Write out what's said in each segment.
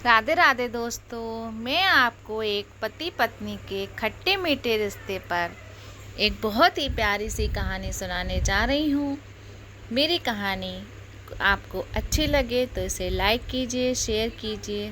राधे राधे दोस्तों, मैं आपको एक पति पत्नी के खट्टे मीठे रिश्ते पर एक बहुत ही प्यारी सी कहानी सुनाने जा रही हूँ। मेरी कहानी आपको अच्छी लगे तो इसे लाइक कीजिए, शेयर कीजिए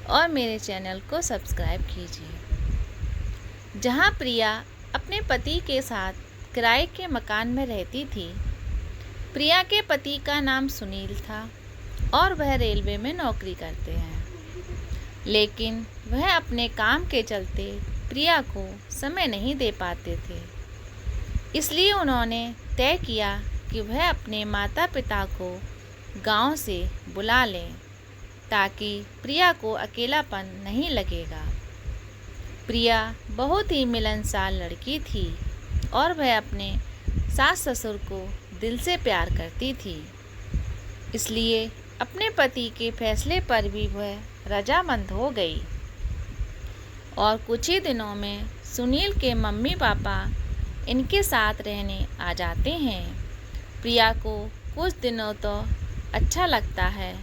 और मेरे चैनल को सब्सक्राइब कीजिए। जहाँ प्रिया अपने पति के साथ किराए के मकान में रहती थी। प्रिया के पति का नाम सुनील था और वह रेलवे में नौकरी करते हैं, लेकिन वह अपने काम के चलते प्रिया को समय नहीं दे पाते थे। इसलिए उन्होंने तय किया कि वह अपने माता पिता को गांव से बुला लें ताकि प्रिया को अकेलापन नहीं लगेगा। प्रिया बहुत ही मिलनसार लड़की थी और वह अपने सास ससुर को दिल से प्यार करती थी। इसलिए अपने पति के फैसले पर भी वह रजामंद हो गई और कुछ ही दिनों में सुनील के मम्मी पापा इनके साथ रहने आ जाते हैं। प्रिया को कुछ दिनों तो अच्छा लगता है,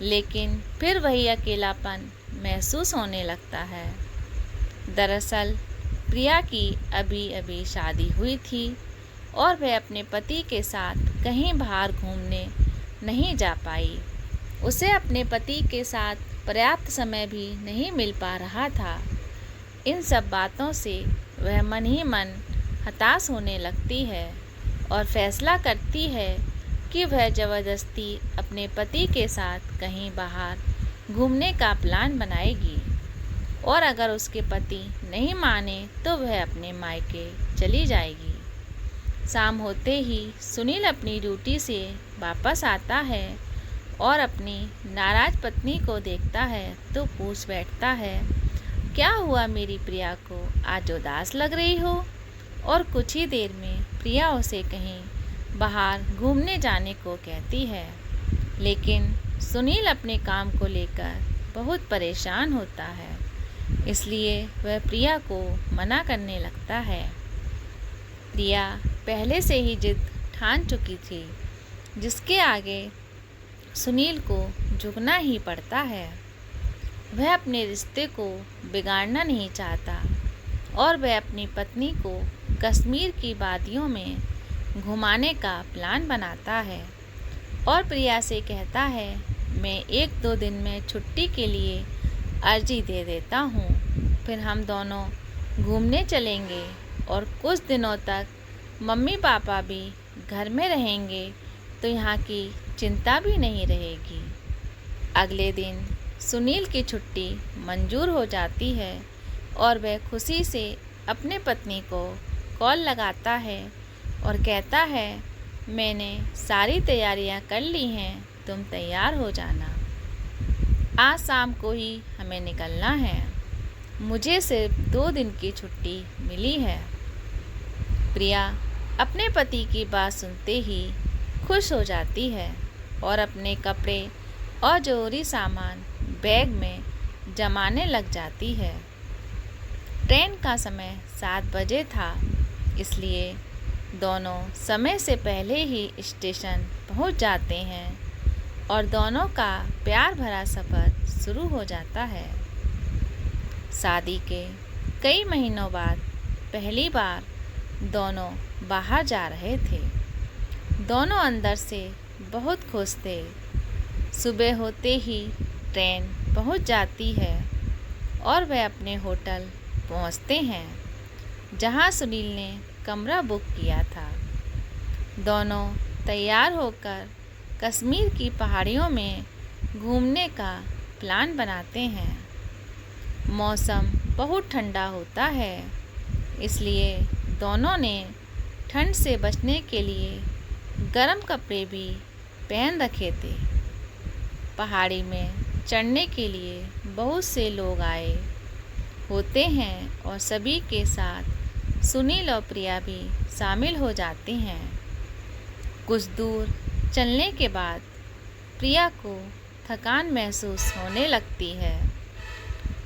लेकिन फिर वही अकेलापन महसूस होने लगता है। दरअसल प्रिया की अभी अभी शादी हुई थी और वह अपने पति के साथ कहीं बाहर घूमने नहीं जा पाई। उसे अपने पति के साथ पर्याप्त समय भी नहीं मिल पा रहा था। इन सब बातों से वह मन ही मन हताश होने लगती है और फैसला करती है कि वह ज़बरदस्ती अपने पति के साथ कहीं बाहर घूमने का प्लान बनाएगी और अगर उसके पति नहीं माने तो वह अपने मायके चली जाएगी। शाम होते ही सुनील अपनी ड्यूटी से वापस आता है और अपनी नाराज पत्नी को देखता है तो पूछ बैठता है, क्या हुआ मेरी प्रिया को, आज उदास लग रही हो? और कुछ ही देर में प्रिया उसे कहीं बाहर घूमने जाने को कहती है, लेकिन सुनील अपने काम को लेकर बहुत परेशान होता है। इसलिए वह प्रिया को मना करने लगता है। प्रिया पहले से ही जिद ठान चुकी थी, जिसके आगे सुनील को झुकना ही पड़ता है। वह अपने रिश्ते को बिगाड़ना नहीं चाहता और वह अपनी पत्नी को कश्मीर की वादियों में घुमाने का प्लान बनाता है और प्रिया से कहता है, मैं 1-2 दिन में छुट्टी के लिए अर्जी दे देता हूँ, फिर हम दोनों घूमने चलेंगे और कुछ दिनों तक मम्मी पापा भी घर में रहेंगे तो यहाँ की चिंता भी नहीं रहेगी। अगले दिन सुनील की छुट्टी मंजूर हो जाती है और वह खुशी से अपने पत्नी को कॉल लगाता है और कहता है, मैंने सारी तैयारियां कर ली हैं, तुम तैयार हो जाना। आज शाम को ही हमें निकलना है, मुझे सिर्फ 2 दिन की छुट्टी मिली है। प्रिया अपने पति की बात सुनते ही खुश हो जाती है और अपने कपड़े और जरूरी सामान बैग में जमाने लग जाती है। ट्रेन का समय 7 बजे था, इसलिए दोनों समय से पहले ही स्टेशन पहुंच जाते हैं और दोनों का प्यार भरा सफ़र शुरू हो जाता है। शादी के कई महीनों बाद पहली बार दोनों बाहर जा रहे थे। दोनों अंदर से बहुत खुश थे। सुबह होते ही ट्रेन पहुंच जाती है और वे अपने होटल पहुंचते हैं, जहां सुनील ने कमरा बुक किया था। दोनों तैयार होकर कश्मीर की पहाड़ियों में घूमने का प्लान बनाते हैं। मौसम बहुत ठंडा होता है, इसलिए दोनों ने ठंड से बचने के लिए गर्म कपड़े भी पहन रखे थे। पहाड़ी में चढ़ने के लिए बहुत से लोग आए होते हैं और सभी के साथ सुनील और प्रिया भी शामिल हो जाते हैं। कुछ दूर चलने के बाद प्रिया को थकान महसूस होने लगती है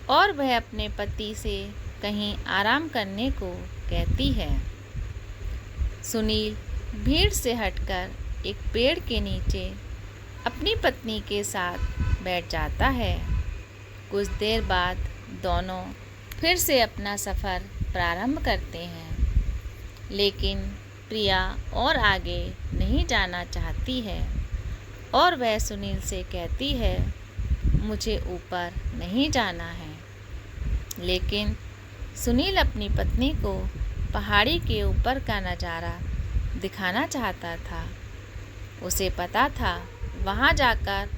और वह अपने पति से कहीं आराम करने को कहती है। सुनील भीड़ से हटकर एक पेड़ के नीचे अपनी पत्नी के साथ बैठ जाता है कुछ देर बाद दोनों फिर से अपना सफ़र प्रारंभ करते हैं, लेकिन प्रिया और आगे नहीं जाना चाहती है और वह सुनील से कहती है, मुझे ऊपर नहीं जाना है। लेकिन सुनील अपनी पत्नी को पहाड़ी के ऊपर का नज़ारा दिखाना चाहता था। उसे पता था वहाँ जाकर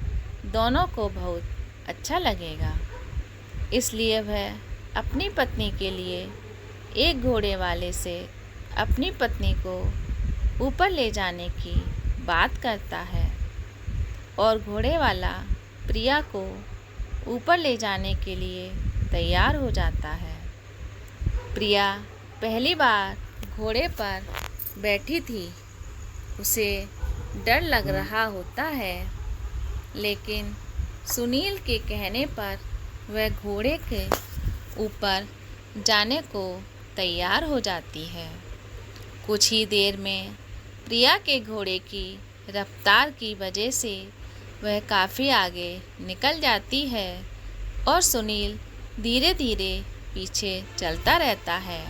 दोनों को बहुत अच्छा लगेगा, इसलिए वह अपनी पत्नी के लिए एक घोड़े वाले से अपनी पत्नी को ऊपर ले जाने की बात करता है और घोड़े वाला प्रिया को ऊपर ले जाने के लिए तैयार हो जाता है। प्रिया पहली बार घोड़े पर बैठी थी, उसे डर लग रहा होता है, लेकिन सुनील के कहने पर वह घोड़े के ऊपर जाने को तैयार हो जाती है। कुछ ही देर में प्रिया के घोड़े की रफ्तार की वजह से वह काफ़ी आगे निकल जाती है और सुनील धीरे धीरे पीछे चलता रहता है।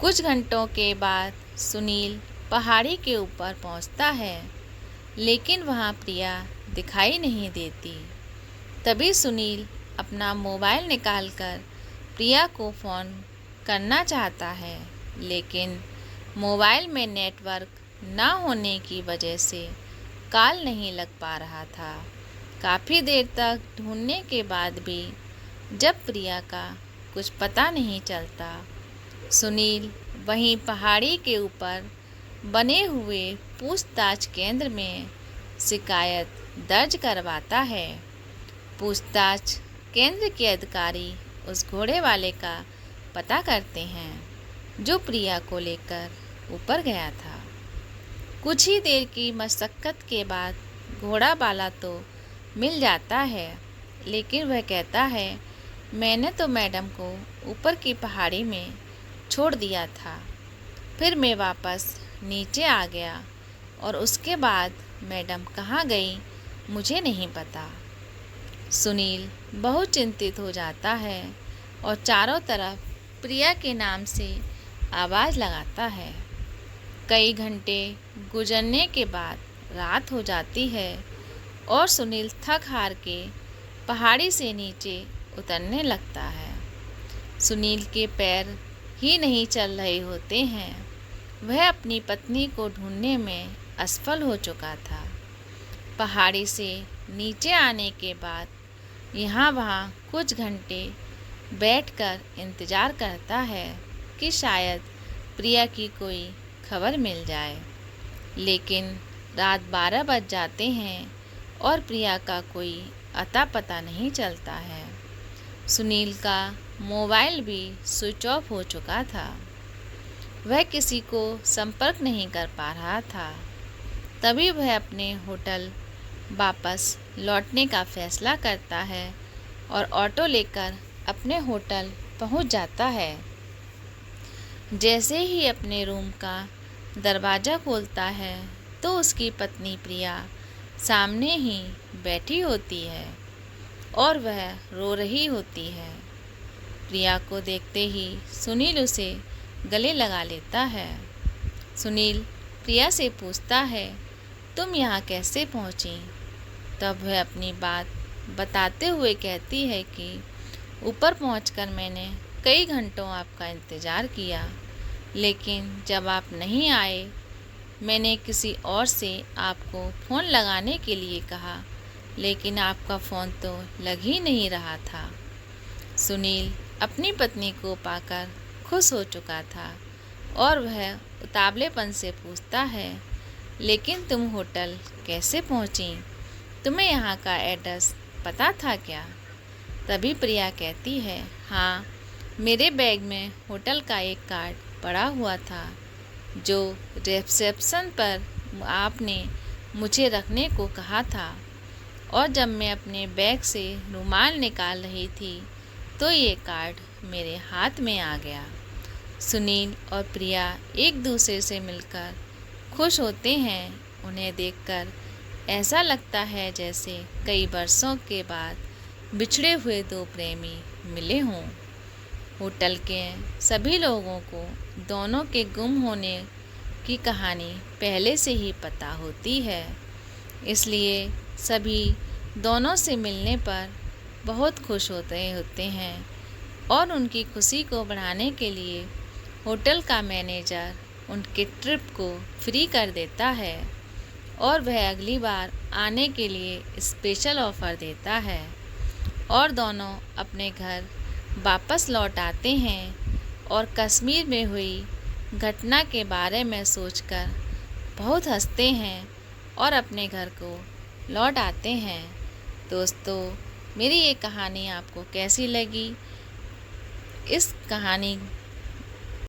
कुछ घंटों के बाद सुनील पहाड़ी के ऊपर पहुंचता है, लेकिन वहां प्रिया दिखाई नहीं देती। तभी सुनील अपना मोबाइल निकालकर प्रिया को फ़ोन करना चाहता है, लेकिन मोबाइल में नेटवर्क ना होने की वजह से कॉल नहीं लग पा रहा था। काफ़ी देर तक ढूंढने के बाद भी जब प्रिया का कुछ पता नहीं चलता, सुनील वहीं पहाड़ी के ऊपर बने हुए पूछताछ केंद्र में शिकायत दर्ज करवाता है। पूछताछ केंद्र के अधिकारी उस घोड़े वाले का पता करते हैं जो प्रिया को लेकर ऊपर गया था। कुछ ही देर की मशक्क़त के बाद घोड़ा वाला तो मिल जाता है, लेकिन वह कहता है, मैंने तो मैडम को ऊपर की पहाड़ी में छोड़ दिया था, फिर मैं वापस नीचे आ गया और उसके बाद मैडम कहाँ गई मुझे नहीं पता। सुनील बहुत चिंतित हो जाता है और चारों तरफ प्रिया के नाम से आवाज़ लगाता है। कई घंटे गुजरने के बाद रात हो जाती है और सुनील थक हार के पहाड़ी से नीचे उतरने लगता है। सुनील के पैर ही नहीं चल रहे होते हैं। वह अपनी पत्नी को ढूंढने में असफल हो चुका था। पहाड़ी से नीचे आने के बाद यहाँ वहाँ कुछ घंटे बैठकर इंतज़ार करता है कि शायद प्रिया की कोई खबर मिल जाए, लेकिन रात 12 बज जाते हैं और प्रिया का कोई अता पता नहीं चलता है। सुनील का मोबाइल भी स्विच ऑफ हो चुका था। वह किसी को संपर्क नहीं कर पा रहा था। तभी वह अपने होटल वापस लौटने का फैसला करता है और ऑटो लेकर अपने होटल पहुंच जाता है। जैसे ही अपने रूम का दरवाज़ा खोलता है तो उसकी पत्नी प्रिया सामने ही बैठी होती है और वह रो रही होती है। प्रिया को देखते ही सुनील उसे गले लगा लेता है। सुनील प्रिया से पूछता है, तुम यहाँ कैसे पहुँची? तब वह अपनी बात बताते हुए कहती है कि ऊपर पहुंचकर मैंने कई घंटों आपका इंतज़ार किया, लेकिन जब आप नहीं आए मैंने किसी और से आपको फ़ोन लगाने के लिए कहा, लेकिन आपका फ़ोन तो लग ही नहीं रहा था। सुनील अपनी पत्नी को पाकर खुश हो चुका था और वह उतावलेपन से पूछता है, लेकिन तुम होटल कैसे पहुंची? तुम्हें यहाँ का एड्रेस पता था क्या? तभी प्रिया कहती है, हाँ, मेरे बैग में होटल का एक कार्ड पड़ा हुआ था जो रिसेप्शन पर आपने मुझे रखने को कहा था, और जब मैं अपने बैग से रुमाल निकाल रही थी तो ये कार्ड मेरे हाथ में आ गया। सुनील और प्रिया एक दूसरे से मिलकर खुश होते हैं। उन्हें देखकर ऐसा लगता है जैसे कई बरसों के बाद बिछड़े हुए दो प्रेमी मिले हों। होटल के सभी लोगों को दोनों के गुम होने की कहानी पहले से ही पता होती है, इसलिए सभी दोनों से मिलने पर बहुत खुश होते हैं और उनकी खुशी को बढ़ाने के लिए होटल का मैनेजर उनके ट्रिप को फ्री कर देता है और वह अगली बार आने के लिए स्पेशल ऑफ़र देता है और दोनों अपने घर वापस लौट आते हैं और कश्मीर में हुई घटना के बारे में सोचकर बहुत हंसते हैं और अपने घर को लौट आते हैं। दोस्तों, मेरी ये कहानी आपको कैसी लगी? इस कहानी